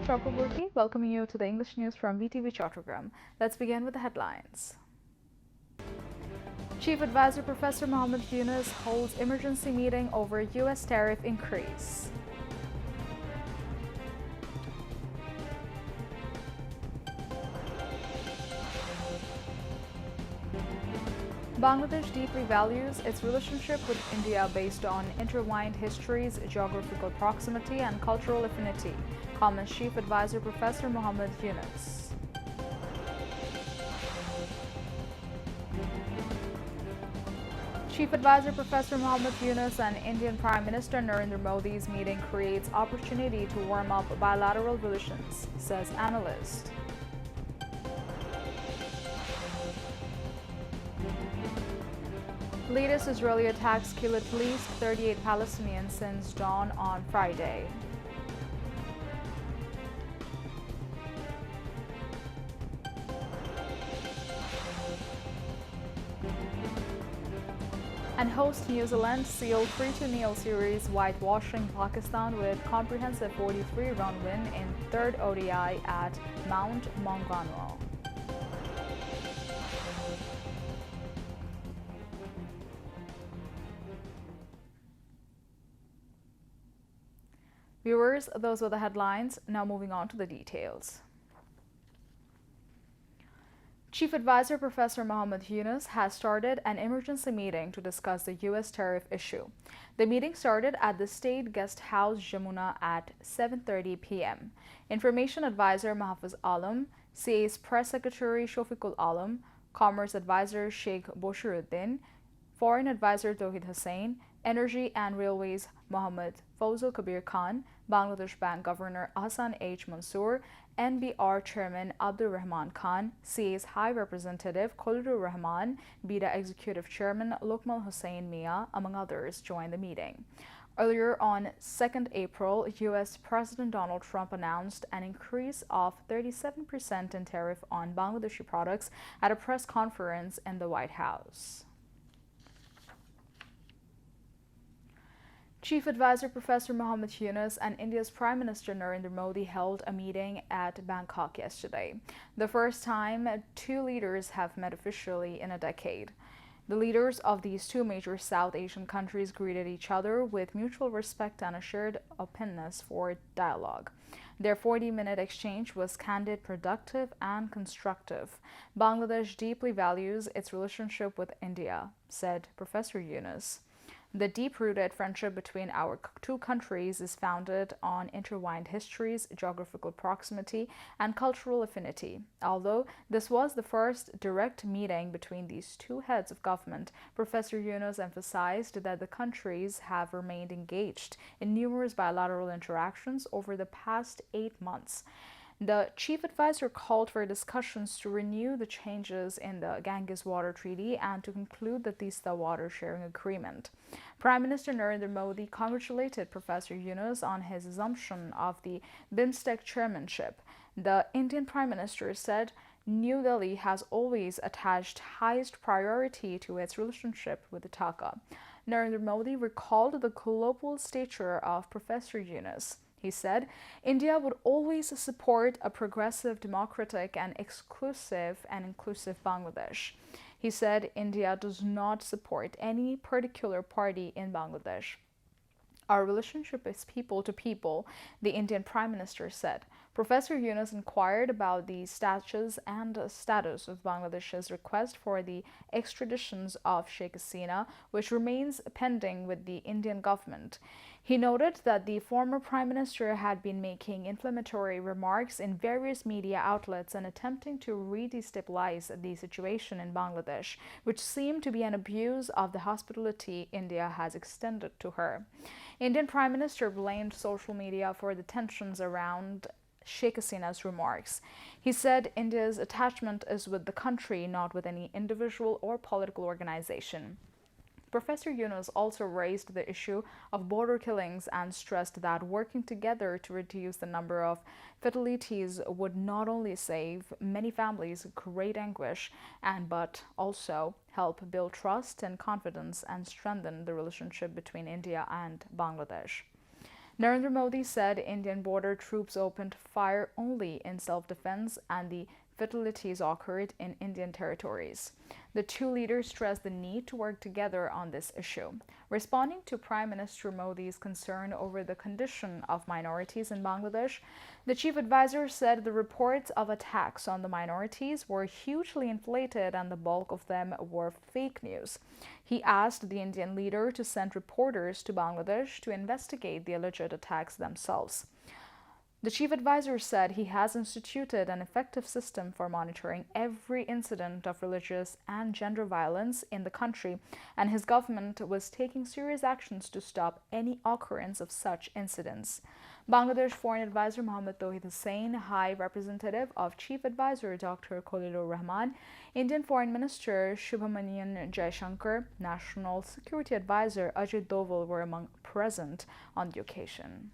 Khobor welcoming you to the English news from BTV Chattogram. Let's begin with the headlines. Chief Advisor Professor Mohammed Yunus holds emergency meeting over U.S. tariff increase. Bangladesh deeply values its relationship with India based on intertwined histories, geographical proximity, and cultural affinity, comments Chief Advisor Professor Mohammed Yunus. Chief Advisor Professor Mohammed Yunus and Indian Prime Minister Narendra Modi's meeting creates opportunity to warm up bilateral relations, says analyst. Latest Israeli attacks kill at least 38 Palestinians since dawn on Friday. And host New Zealand sealed 3-0 series whitewashing Pakistan with comprehensive 43-run win in third ODI at Mount Maunganui. Viewers, those were the headlines. Now moving on to the details. Chief Advisor Professor Mohammed Yunus has started an emergency meeting to discuss the U.S. tariff issue. The meeting started at the State Guest House Jamuna at 7:30 p.m. Information Advisor Mahfuz Alam, CA's Press Secretary Shofiqul Alam, Commerce Advisor Sheikh Boshiruddin, Foreign Advisor Tawhid Hussain, Energy and Railways Mohammed Fawzul Kabir Khan, Bangladesh Bank Governor Hassan H. Mansoor, NBR Chairman Abdur Rahman Khan, CA's High Representative Kholidur Rahman, BIDA Executive Chairman Lokmal Hussain Mia, among others, joined the meeting. Earlier on 2nd April, U.S. President Donald Trump announced an increase of 37% in tariff on Bangladeshi products at a press conference in the White House. Chief Advisor Professor Mohammed Yunus and India's Prime Minister Narendra Modi held a meeting at Bangkok yesterday, the first time two leaders have met officially in a decade. The leaders of these two major South Asian countries greeted each other with mutual respect and a shared openness for dialogue. Their 40-minute exchange was candid, productive, and constructive. Bangladesh deeply values its relationship with India, said Professor Yunus. The deep-rooted friendship between our two countries is founded on intertwined histories, geographical proximity, and cultural affinity. Although this was the first direct meeting between these two heads of government, Professor Yunus emphasized that the countries have remained engaged in numerous bilateral interactions over the past 8 months. The chief advisor called for discussions to renew the changes in the Ganges Water Treaty and to conclude the Tista Water Sharing Agreement. Prime Minister Narendra Modi congratulated Professor Yunus on his assumption of the BIMSTEC chairmanship. The Indian Prime Minister said New Delhi has always attached highest priority to its relationship with Dhaka. Narendra Modi recalled the global stature of Professor Yunus. He said, India would always support a progressive, democratic, and exclusive and inclusive Bangladesh. He said India does not support any particular party in Bangladesh. Our relationship is people to people, the Indian Prime Minister said. Professor Yunus inquired about the status of Bangladesh's request for the extraditions of Sheikh Hasina, which remains pending with the Indian government. He noted that the former Prime Minister had been making inflammatory remarks in various media outlets and attempting to re-destabilize the situation in Bangladesh, which seemed to be an abuse of the hospitality India has extended to her. Indian Prime Minister blamed social media for the tensions around Sheikh Hasina's remarks. He said India's attachment is with the country, not with any individual or political organization. Professor Yunus also raised the issue of border killings and stressed that working together to reduce the number of fatalities would not only save many families great anguish but also help build trust and confidence and strengthen the relationship between India and Bangladesh. Narendra Modi said Indian border troops opened fire only in self-defense and the fatalities occurred in Indian territories. The two leaders stressed the need to work together on this issue. Responding to Prime Minister Modi's concern over the condition of minorities in Bangladesh, the chief advisor said the reports of attacks on the minorities were hugely inflated and the bulk of them were fake news. He asked the Indian leader to send reporters to Bangladesh to investigate the alleged attacks themselves. The chief advisor said he has instituted an effective system for monitoring every incident of religious and gender violence in the country, and his government was taking serious actions to stop any occurrence of such incidents. Bangladesh Foreign Advisor Mohammad Tauhid Hussain, High Representative of Chief Advisor Dr. Khalilur Rahman, Indian Foreign Minister Subramanian Jaishankar, National Security Advisor Ajit Doval were among present on the occasion.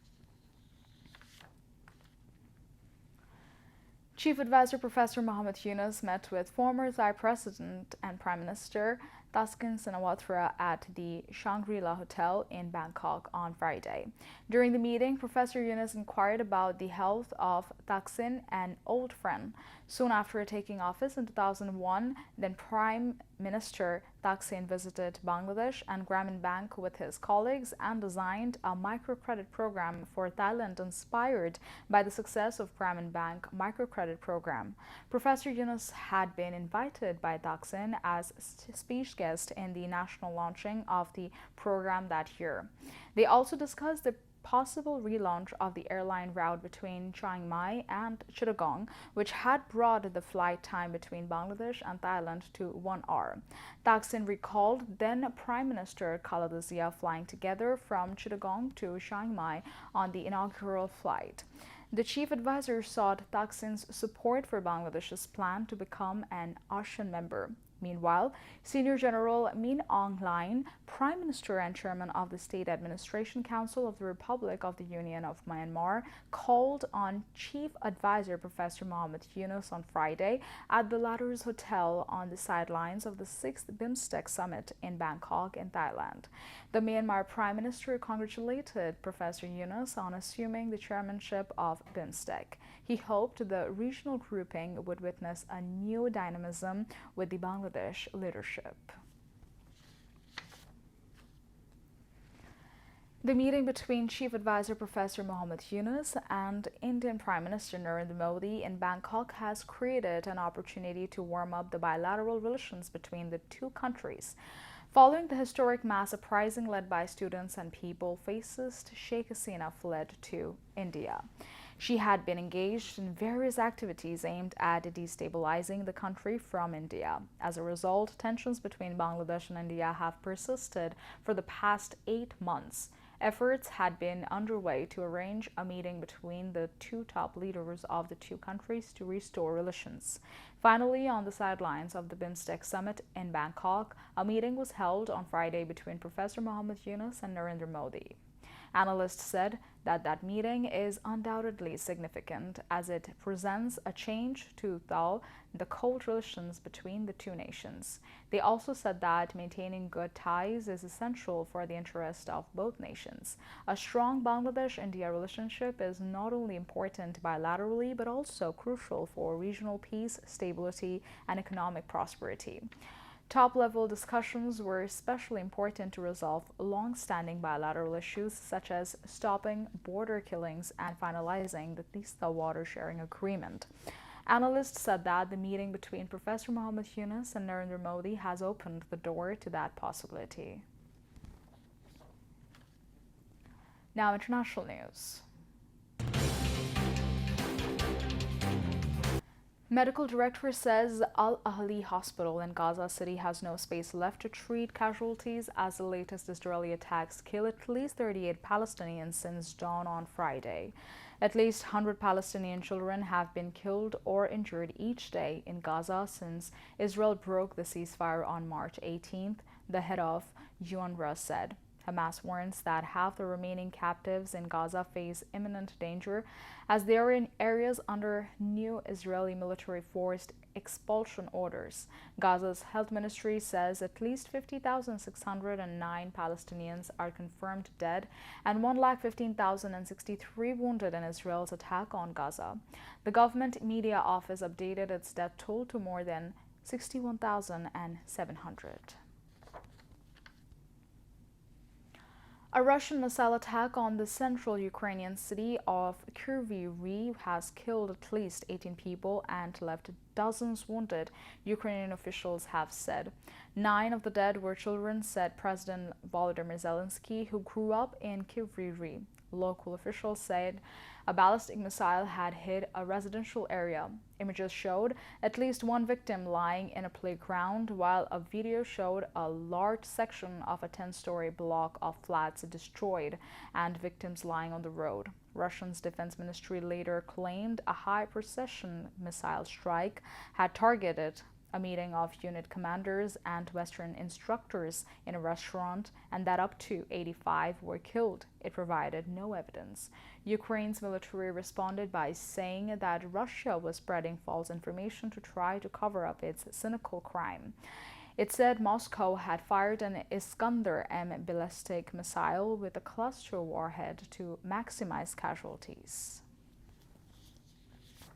Chief Advisor Professor Muhammad Yunus met with former Thai President and Prime Minister Thaksin Shinawatra at the Shangri-La Hotel in Bangkok on Friday. During the meeting, Professor Yunus inquired about the health of Thaksin, an old friend. Soon after taking office in 2001, then Prime Minister Thaksin visited Bangladesh and Grameen Bank with his colleagues and designed a microcredit program for Thailand inspired by the success of Grameen Bank microcredit program. Professor Yunus had been invited by Thaksin as speech guest in the national launching of the program that year. They also discussed the possible relaunch of the airline route between Chiang Mai and Chittagong, which had brought the flight time between Bangladesh and Thailand to 1 hour. Thaksin recalled then Prime Minister Khaleda Zia flying together from Chittagong to Chiang Mai on the inaugural flight. The chief advisor sought Thaksin's support for Bangladesh's plan to become an ASEAN member. Meanwhile, Senior General Min Aung Hlaing, Prime Minister and Chairman of the State Administration Council of the Republic of the Union of Myanmar, called on Chief Advisor Professor Mohammad Yunus on Friday at the latter's hotel on the sidelines of the 6th BIMSTEC Summit in Bangkok in Thailand. The Myanmar Prime Minister congratulated Professor Yunus on assuming the chairmanship of BIMSTEC. He hoped the regional grouping would witness a new dynamism with the Bangladesh leadership. The meeting between Chief Advisor Professor Mohammad Yunus and Indian Prime Minister Narendra Modi in Bangkok has created an opportunity to warm up the bilateral relations between the two countries. Following the historic mass uprising led by students and people, fascist Sheikh Hasina fled to India. She had been engaged in various activities aimed at destabilizing the country from India. As a result, tensions between Bangladesh and India have persisted for the past 8 months. Efforts had been underway to arrange a meeting between the two top leaders of the two countries to restore relations. Finally, on the sidelines of the BIMSTEC summit in Bangkok, a meeting was held on Friday between Professor Mohammad Yunus and Narendra Modi. Analysts said that that meeting is undoubtedly significant as it presents a change to the cold relations between the two nations. They also said that maintaining good ties is essential for the interest of both nations. A strong Bangladesh-India relationship is not only important bilaterally but also crucial for regional peace, stability, and economic prosperity. Top-level discussions were especially important to resolve long-standing bilateral issues such as stopping border killings and finalizing the Tista water-sharing agreement. Analysts said that the meeting between Professor Mohammad Yunus and Narendra Modi has opened the door to that possibility. Now, international news. Medical director says Al Ahli Hospital in Gaza City has no space left to treat casualties as the latest Israeli attacks kill at least 38 Palestinians since dawn on Friday. At least 100 Palestinian children have been killed or injured each day in Gaza since Israel broke the ceasefire on March 18th, the head of UNRWA said. Hamas warns that half the remaining captives in Gaza face imminent danger as they are in areas under new Israeli military forced expulsion orders. Gaza's health ministry says at least 50,609 Palestinians are confirmed dead and 1,15,063 wounded in Israel's attack on Gaza. The government media office updated its death toll to more than 61,700. A Russian missile attack on the central Ukrainian city of Kryvyi has killed at least 18 people and left dozens wounded, Ukrainian officials have said. 9 of the dead were children, said President Volodymyr Zelensky, who grew up in Kryvyi. Local officials said a ballistic missile had hit a residential area. Images showed at least one victim lying in a playground, while a video showed a large section of a 10-story block of flats destroyed and victims lying on the road. Russia's defense ministry later claimed a high-precision missile strike had targeted a meeting of unit commanders and Western instructors in a restaurant, and that up to 85 were killed. It provided no evidence. Ukraine's military responded by saying that Russia was spreading false information to try to cover up its cynical crime. It said Moscow had fired an Iskander-M ballistic missile with a cluster warhead to maximize casualties.